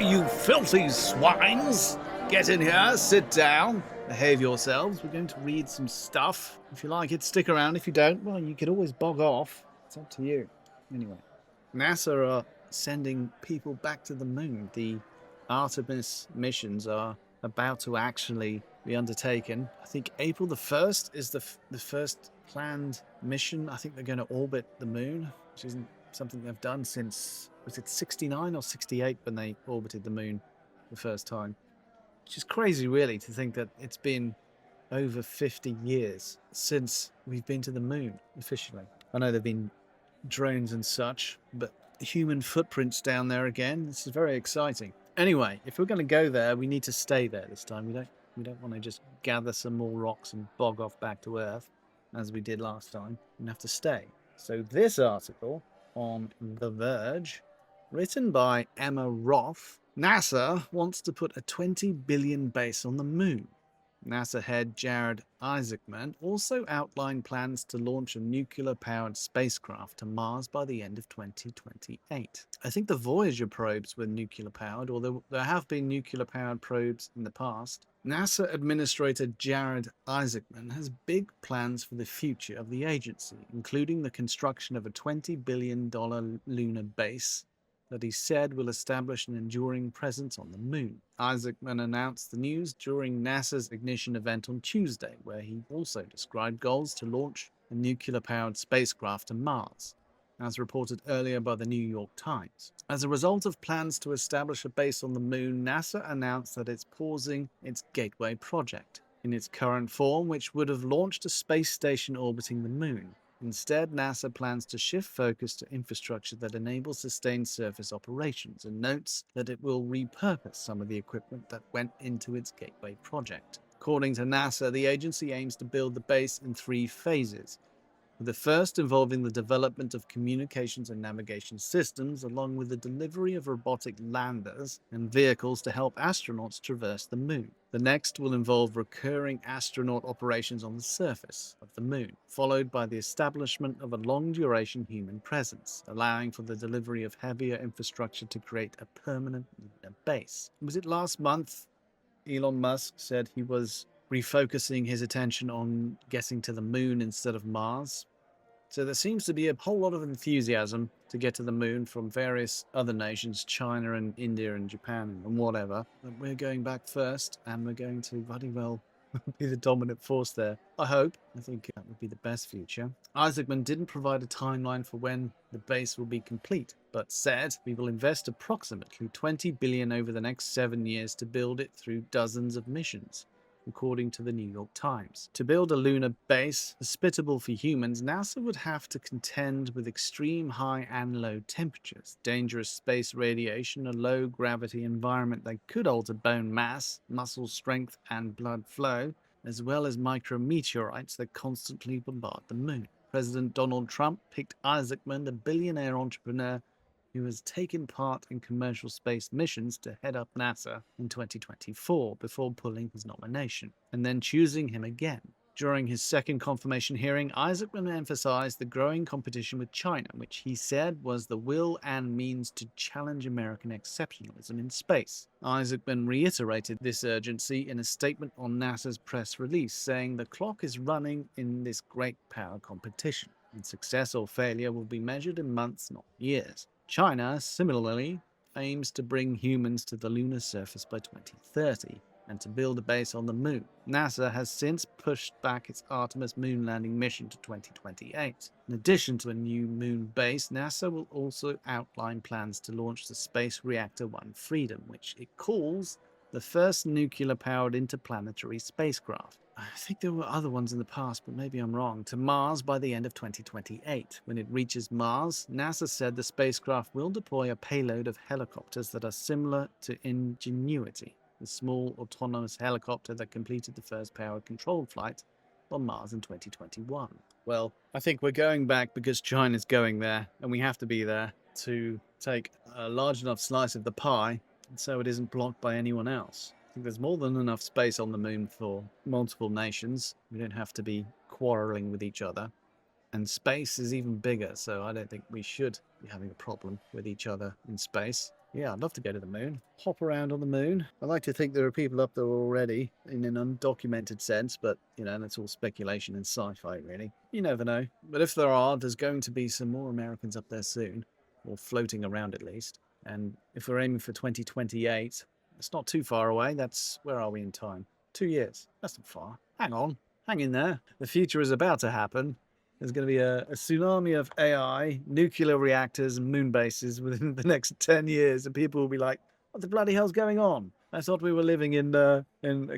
you filthy swines! Get in here, sit down, behave yourselves. We're going to read some stuff. If you like it, stick around. If you don't, well, you could always bog off. It's up to you. Anyway, NASA are sending people back to the moon. The Artemis missions are about to actually be undertaken. I think April the 1st is the first planned mission. I think they're going to orbit the moon, which isn't something they've done since, was it 69 or 68 when they orbited the moon the first time? Which is crazy, really, to think that it's been over 50 years since we've been to the moon officially. I know there have been drones and such, but human footprints down there again. This is very exciting. Anyway, if we're going to go there, we need to stay there this time. We don't want to just gather some more rocks and bog off back to Earth, as we did last time. We have to stay. So this article on The Verge, written by Emma Roth, NASA wants to put a 20 billion base on the moon. NASA head Jared Isaacman also outlined plans to launch a nuclear-powered spacecraft to Mars by the end of 2028. I think the Voyager probes were nuclear-powered, although there have been nuclear-powered probes in the past. NASA Administrator Jared Isaacman has big plans for the future of the agency, including the construction of a $20 billion lunar base that he said will establish an enduring presence on the moon. Isaacman announced the news during NASA's ignition event on Tuesday, where he also described goals to launch a nuclear-powered spacecraft to Mars, as reported earlier by the New York Times. As a result of plans to establish a base on the moon, NASA announced that it's pausing its Gateway project in its current form, which would have launched a space station orbiting the moon. Instead, NASA plans to shift focus to infrastructure that enables sustained surface operations, and notes that it will repurpose some of the equipment that went into its Gateway project. According to NASA, the agency aims to build the base in 3 phases, with the first involving the development of communications and navigation systems, along with the delivery of robotic landers and vehicles to help astronauts traverse the moon. The next will involve recurring astronaut operations on the surface of the moon, followed by the establishment of a long-duration human presence, allowing for the delivery of heavier infrastructure to create a permanent lunar base. Was it last month Elon Musk said he was refocusing his attention on getting to the moon instead of Mars? So there seems to be a whole lot of enthusiasm to get to the moon from various other nations, China and India and Japan and whatever. But we're going back first, and we're going to bloody well be the dominant force there. I hope. I think that would be the best future. Isaacman didn't provide a timeline for when the base will be complete, but said we will invest approximately $20 billion over the next 7 years to build it through dozens of missions, according to the New York Times. To build a lunar base hospitable for humans, NASA would have to contend with extreme high and low temperatures, dangerous space radiation, a low-gravity environment that could alter bone mass, muscle strength, and blood flow, as well as micrometeorites that constantly bombard the moon. President Donald Trump picked Isaacman, the billionaire entrepreneur who has taken part in commercial space missions, to head up NASA in 2024 before pulling his nomination, and then choosing him again. During his second confirmation hearing, Isaacman emphasized the growing competition with China, which he said was the will and means to challenge American exceptionalism in space. Isaacman reiterated this urgency in a statement on NASA's press release, saying the clock is running in this great power competition, and success or failure will be measured in months, not years. China, similarly, aims to bring humans to the lunar surface by 2030 and to build a base on the moon. NASA has since pushed back its Artemis moon landing mission to 2028. In addition to a new moon base, NASA will also outline plans to launch the Space Reactor 1 Freedom, which it calls the first nuclear-powered interplanetary spacecraft. I think there were other ones in the past, but maybe I'm wrong, to Mars by the end of 2028. When it reaches Mars, NASA said the spacecraft will deploy a payload of helicopters that are similar to Ingenuity, the small autonomous helicopter that completed the first power-controlled flight on Mars in 2021. Well, I think we're going back because China's going there, and we have to be there to take a large enough slice of the pie so it isn't blocked by anyone else. I think there's more than enough space on the moon for multiple nations. We don't have to be quarreling with each other. And space is even bigger, so I don't think we should be having a problem with each other in space. Yeah, I'd love to go to the moon. Hop around on the moon. I like to think there are people up there already in an undocumented sense, but, you know, that's all speculation and sci-fi, really. You never know. But if there are, there's going to be some more Americans up there soon, or floating around at least. And if we're aiming for 2028, it's not too far away. That's, where are we in time? 2 years. That's not far. Hang on. Hang in there. The future is about to happen. There's going to be a tsunami of AI, nuclear reactors, and moon bases within the next 10 years, and people will be like, what the bloody hell's going on? I thought we were living in a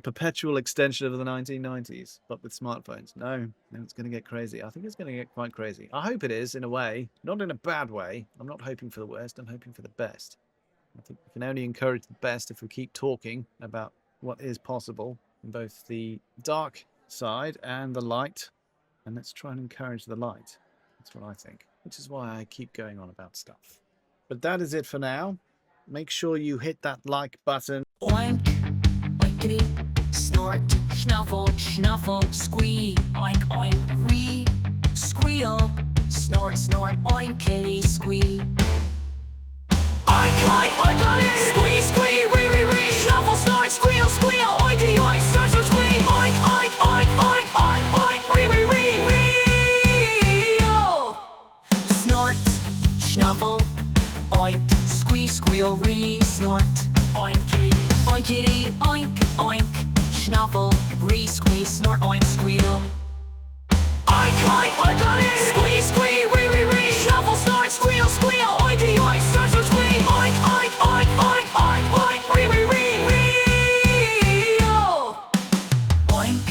perpetual extension of the 1990s, but with smartphones. No, it's going to get crazy. I think it's going to get quite crazy. I hope it is, in a way, not in a bad way. I'm not hoping for the worst, I'm hoping for the best. I think we can only encourage the best if we keep talking about what is possible in both the dark side and the light. And let's try and encourage the light. That's what I think, which is why I keep going on about stuff. But that is it for now. Make sure you hit that like button. Oink, oinkity, snort, snuffle, snuffle, squee, oink, oink, wee, squeal, snort, snort, oinkity, squee. Oink, oink, oinkity, squee, squee, wee, wee, wee, snuffle, snort, squeal, squeal, oinky, oink, snort, snort, squee, oink, oink, oink, oink, oink, oink, wee, wee, wee, wee, oh. Snort, snuffle, oink, squee, squeal, wee, snort, oinky, oinkity, oink, oink, snuffle, wee, squee, snort, oink, squeal. Oink, oink, oinkity, squee, squee, wee, wee, wee, snuffle, snort, squeal, squeal, oinky, oink, snort, snort, squee, oink, oink, oink, oink, oink, oink, wee, wee, wee, wee, oh. Oink,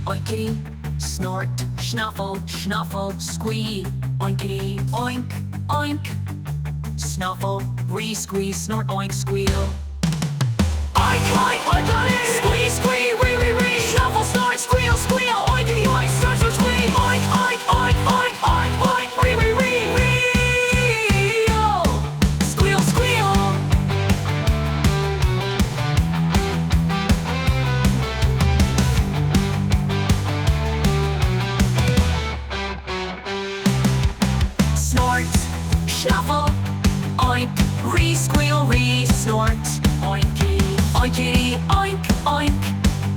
oinkity, snort, snuffle, snuffle, squee, oinkity, oink, oink, snuffle, wee, squee, snort, oink, squeal. Oink, oink, oinkity, squee, squee, wee, wee, wee, snuffle, snort, squeal, squeal, oinky, oink, snort, snort, squee, oink, oink, oink, oink, oink, oink, wee, wee, wee, wee, oh. Squeal, squeal. Snort, snuffle, oink, re, squeal, re, snort, oinky, oinkity, oink, oink,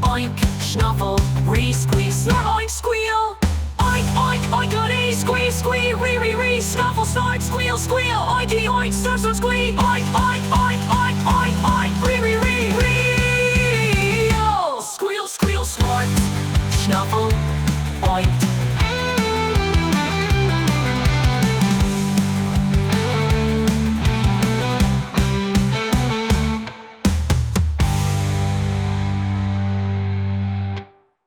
oink, snuffle, re, squeeze, snort, oink, squeal, oink, oink, oinkity, squeeze, squee, re, re, re, snuffle, snort, squeal, squeal, oinky, oink, snort, snort, squee, oink, oink, oink, oink.